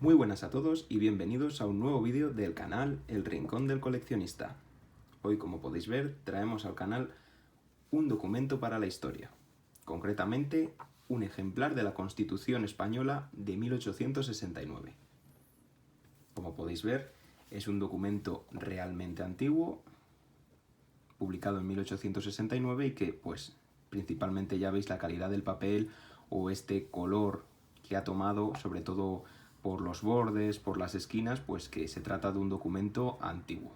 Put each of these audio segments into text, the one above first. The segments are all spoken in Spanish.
Muy buenas a todos y bienvenidos a un nuevo vídeo del canal El Rincón del Coleccionista. Hoy, como podéis ver, traemos al canal un documento para la historia, concretamente un ejemplar de la Constitución Española de 1869. Como podéis ver, es un documento realmente antiguo, publicado en 1869 y que, pues, principalmente ya veis la calidad del papel o este color que ha tomado, sobre todo por los bordes, por las esquinas, pues que se trata de un documento antiguo.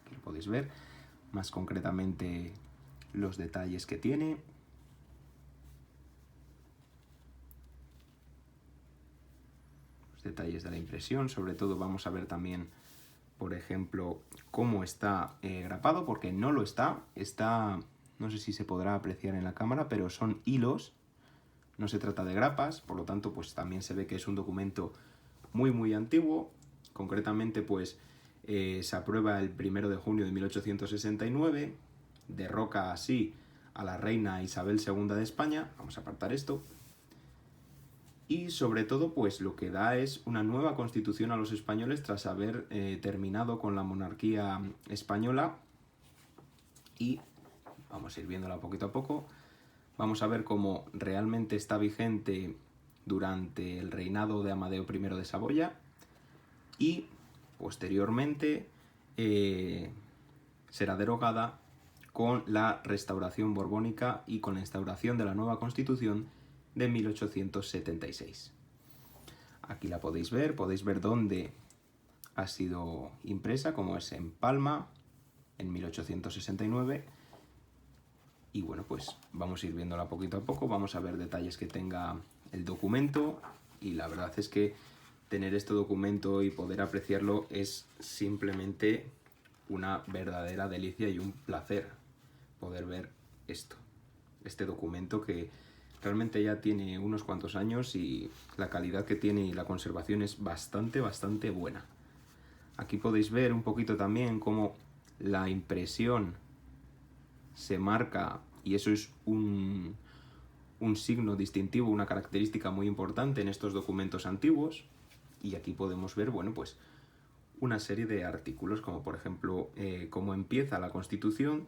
Aquí lo podéis ver, más concretamente los detalles que tiene. Los detalles de la impresión, sobre todo vamos a ver también, por ejemplo, cómo está grapado, porque no lo está, no sé si se podrá apreciar en la cámara, pero son hilos. No se trata de grapas, por lo tanto, pues también se ve que es un documento muy antiguo. Concretamente, pues se aprueba el 1 de junio de 1869, derroca así a la reina Isabel II de España. Vamos a apartar esto. Y sobre todo, pues lo que da es una nueva constitución a los españoles tras haber terminado con la monarquía española. Y vamos a ir viéndola poquito a poco. Vamos a ver cómo realmente está vigente durante el reinado de Amadeo I de Saboya y posteriormente será derogada con la restauración borbónica y con la instauración de la nueva Constitución de 1876. Aquí la podéis ver dónde ha sido impresa, como es en Palma, en 1869. Y bueno, pues vamos a ir viéndola poquito a poco, vamos a ver detalles que tenga el documento y la verdad es que tener este documento y poder apreciarlo es simplemente una verdadera delicia y un placer poder ver este documento que realmente ya tiene unos cuantos años y la calidad que tiene y la conservación es bastante buena. Aquí podéis ver un poquito también cómo la impresión se marca, y eso es un signo distintivo, una característica muy importante en estos documentos antiguos. Y aquí podemos ver, bueno, pues una serie de artículos, como por ejemplo cómo empieza la Constitución,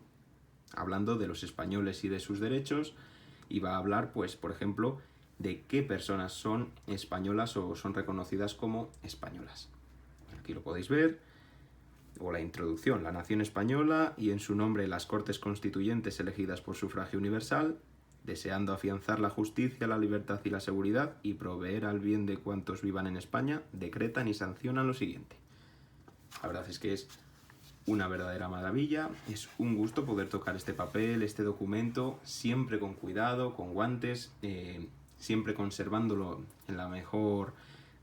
hablando de los españoles y de sus derechos, y va a hablar, pues, por ejemplo, de qué personas son españolas o son reconocidas como españolas. Aquí lo podéis ver. O la introducción, la nación española y en su nombre las Cortes Constituyentes elegidas por sufragio universal, deseando afianzar la justicia, la libertad y la seguridad y proveer al bien de cuantos vivan en España, decretan y sancionan lo siguiente. La verdad es que es una verdadera maravilla, es un gusto poder tocar este papel, este documento, siempre con cuidado, con guantes, siempre conservándolo en la mejor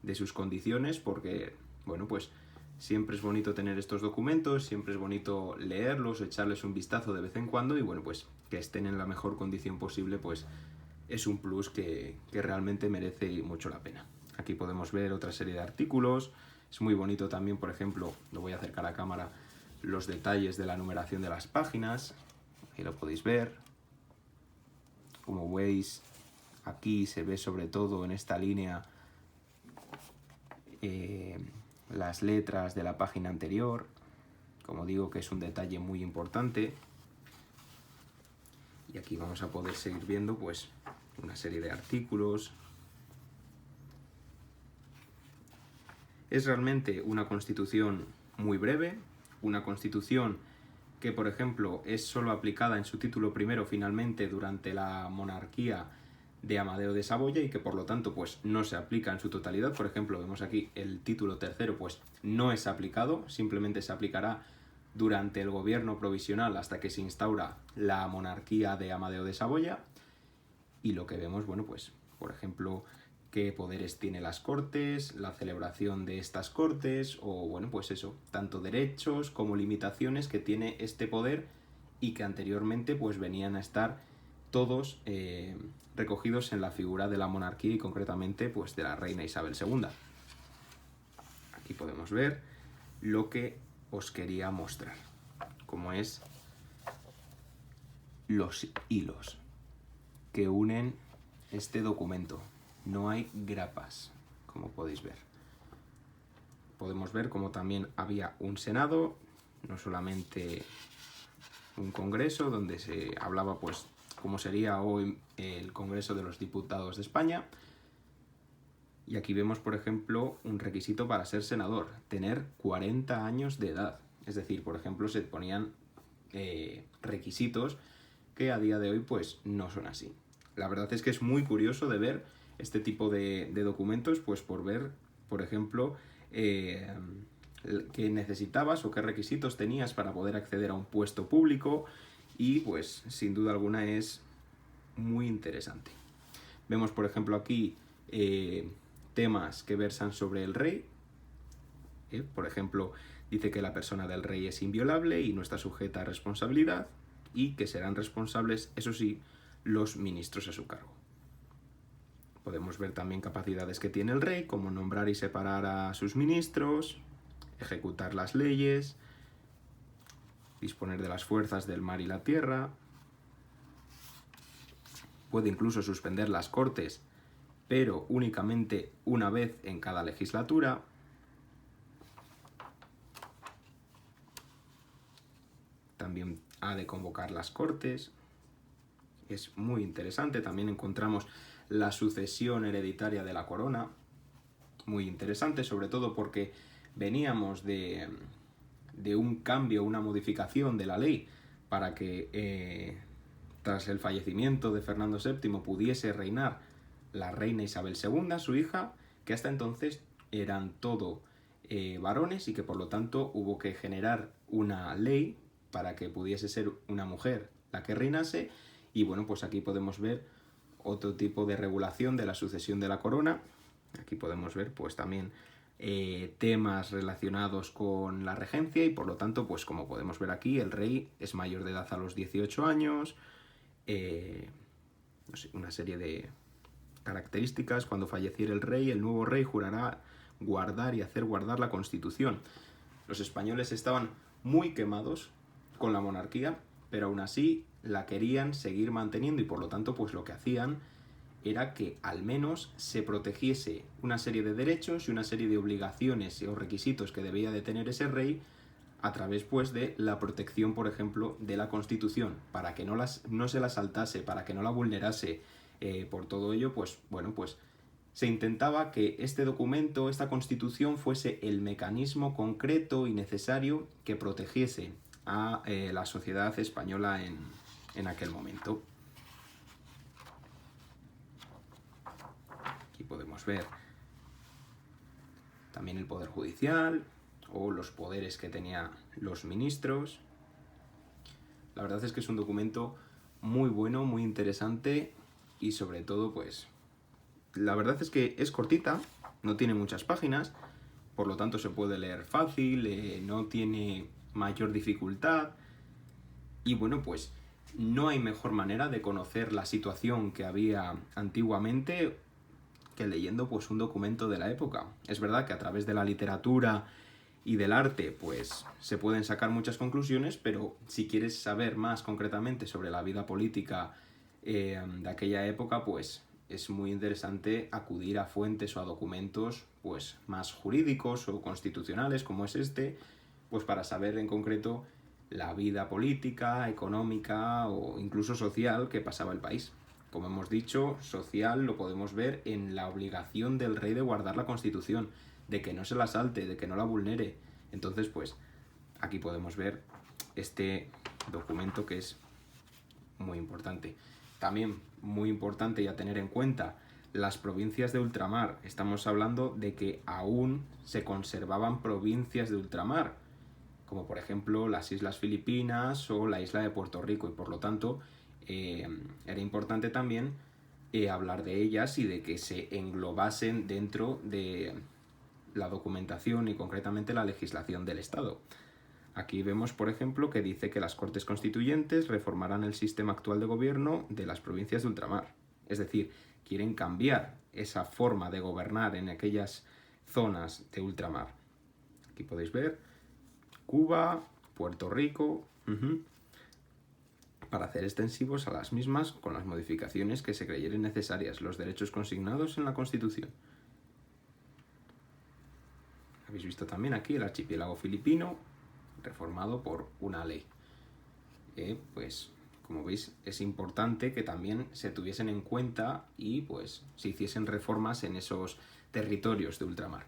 de sus condiciones, porque, bueno, pues siempre es bonito tener estos documentos, siempre es bonito leerlos, echarles un vistazo de vez en cuando y, bueno, pues que estén en la mejor condición posible, pues es un plus que realmente merece mucho la pena. Aquí podemos ver otra serie de artículos. Es muy bonito también, por ejemplo, lo voy a acercar a cámara, los detalles de la numeración de las páginas. Ahí lo podéis ver. Como veis, aquí se ve sobre todo en esta línea las letras de la página anterior. Como digo, que es un detalle muy importante. Y aquí vamos a poder seguir viendo, pues, una serie de artículos. Es realmente una constitución muy breve, una constitución que, por ejemplo, es solo aplicada en su título primero finalmente durante la monarquía de Amadeo de Saboya y que por lo tanto pues no se aplica en su totalidad. Por ejemplo, vemos aquí el título tercero, pues no es aplicado, simplemente se aplicará durante el gobierno provisional hasta que se instaura la monarquía de Amadeo de Saboya. Y lo que vemos, bueno, pues por ejemplo, qué poderes tiene las Cortes, la celebración de estas Cortes, o bueno, pues eso, tanto derechos como limitaciones que tiene este poder y que anteriormente pues venían a estar todos recogidos en la figura de la monarquía y concretamente pues de la reina Isabel II. Aquí podemos ver lo que os quería mostrar, como es los hilos que unen este documento. No hay grapas, como podéis ver. Podemos ver como también había un Senado, no solamente un Congreso, donde se hablaba pues cómo sería hoy el Congreso de los Diputados de España. Y aquí vemos, por ejemplo, un requisito para ser senador, tener 40 años de edad. Es decir, por ejemplo, se ponían requisitos que a día de hoy pues no son así. La verdad es que es muy curioso de ver este tipo de documentos, pues por ver, por ejemplo, qué necesitabas o qué requisitos tenías para poder acceder a un puesto público, y pues sin duda alguna es muy interesante. Vemos, por ejemplo, aquí temas que versan sobre el rey. Por ejemplo, dice que la persona del rey es inviolable y no está sujeta a responsabilidad, y que serán responsables, eso sí, los ministros a su cargo. Podemos ver también capacidades que tiene el rey, como nombrar y separar a sus ministros, ejecutar las leyes, disponer de las fuerzas del mar y la tierra. Puede incluso suspender las Cortes, pero únicamente una vez en cada legislatura. También ha de convocar las Cortes. Es muy interesante. También encontramos la sucesión hereditaria de la corona. Muy interesante, sobre todo porque veníamos de un cambio, una modificación de la ley para que tras el fallecimiento de Fernando VII pudiese reinar la reina Isabel II, su hija, que hasta entonces eran todo varones, y que por lo tanto hubo que generar una ley para que pudiese ser una mujer la que reinase. Y bueno, pues aquí podemos ver otro tipo de regulación de la sucesión de la corona. Aquí podemos ver pues también temas relacionados con la regencia, y por lo tanto, pues como podemos ver aquí, el rey es mayor de edad a los 18 años, no sé, una serie de características. Cuando falleciera el rey, el nuevo rey jurará guardar y hacer guardar la Constitución. Los españoles estaban muy quemados con la monarquía, pero aún así la querían seguir manteniendo, y por lo tanto pues lo que hacían era que al menos se protegiese una serie de derechos y una serie de obligaciones o requisitos que debía de tener ese rey a través pues de la protección, por ejemplo, de la Constitución, para que no se la saltase, para que no la vulnerase. Por todo ello, pues bueno, pues se intentaba que este documento, esta Constitución, fuese el mecanismo concreto y necesario que protegiese a la sociedad española en aquel momento. Aquí podemos ver también el poder judicial o los poderes que tenían los ministros. La verdad es que es un documento muy bueno, muy interesante, y sobre todo pues la verdad es que es cortita, no tiene muchas páginas, por lo tanto se puede leer fácil, no tiene mayor dificultad, y bueno, pues no hay mejor manera de conocer la situación que había antiguamente que leyendo pues un documento de la época. Es verdad que a través de la literatura y del arte pues se pueden sacar muchas conclusiones, pero si quieres saber más concretamente sobre la vida política de aquella época, pues es muy interesante acudir a fuentes o a documentos pues más jurídicos o constitucionales, como es este, pues para saber en concreto la vida política, económica o incluso social que pasaba el país. Como hemos dicho, social lo podemos ver en la obligación del rey de guardar la Constitución, de que no se la salte, de que no la vulnere. Entonces, pues, aquí podemos ver este documento que es muy importante. También muy importante y a tener en cuenta las provincias de ultramar. Estamos hablando de que aún se conservaban provincias de ultramar, como por ejemplo las Islas Filipinas o la isla de Puerto Rico, y por lo tanto era importante también hablar de ellas y de que se englobasen dentro de la documentación y concretamente la legislación del Estado. Aquí vemos, por ejemplo, que dice que las Cortes Constituyentes reformarán el sistema actual de gobierno de las provincias de ultramar. Es decir, quieren cambiar esa forma de gobernar en aquellas zonas de ultramar. Aquí podéis ver Cuba, Puerto Rico, para hacer extensivos a las mismas con las modificaciones que se creyeren necesarias los derechos consignados en la Constitución. Habéis visto también aquí el archipiélago filipino, reformado por una ley. Pues, como veis, es importante que también se tuviesen en cuenta y pues se hiciesen reformas en esos territorios de ultramar.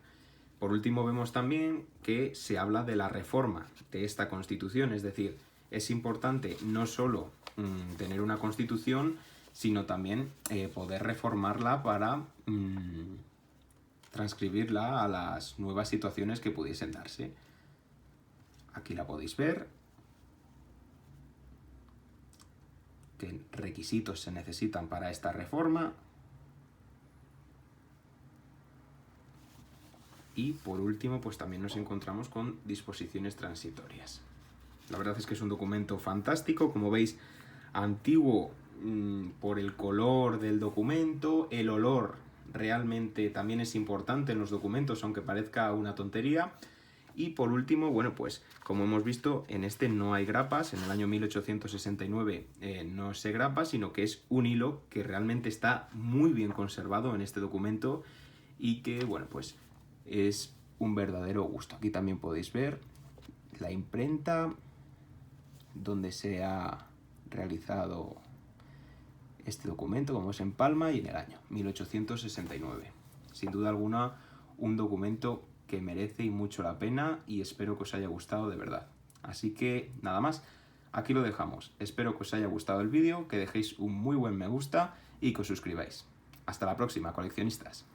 Por último, vemos también que se habla de la reforma de esta Constitución, es decir, es importante no solo tener una Constitución, sino también poder reformarla para transcribirla a las nuevas situaciones que pudiesen darse. Aquí la podéis ver. ¿Qué requisitos se necesitan para esta reforma? Y por último, pues también nos encontramos con disposiciones transitorias. La verdad es que es un documento fantástico, como veis, antiguo por el color del documento, el olor realmente también es importante en los documentos, aunque parezca una tontería. Y por último, bueno, pues como hemos visto, en este no hay grapas, en el año 1869 no se grapa, sino que es un hilo que realmente está muy bien conservado en este documento y que, bueno, pues es un verdadero gusto. Aquí también podéis ver la imprenta donde se ha realizado este documento, como es en Palma, y en el año 1869. Sin duda alguna, un documento que merece y mucho la pena y espero que os haya gustado de verdad. Así que nada más, aquí lo dejamos. Espero que os haya gustado el vídeo, que dejéis un muy buen me gusta y que os suscribáis. Hasta la próxima, coleccionistas.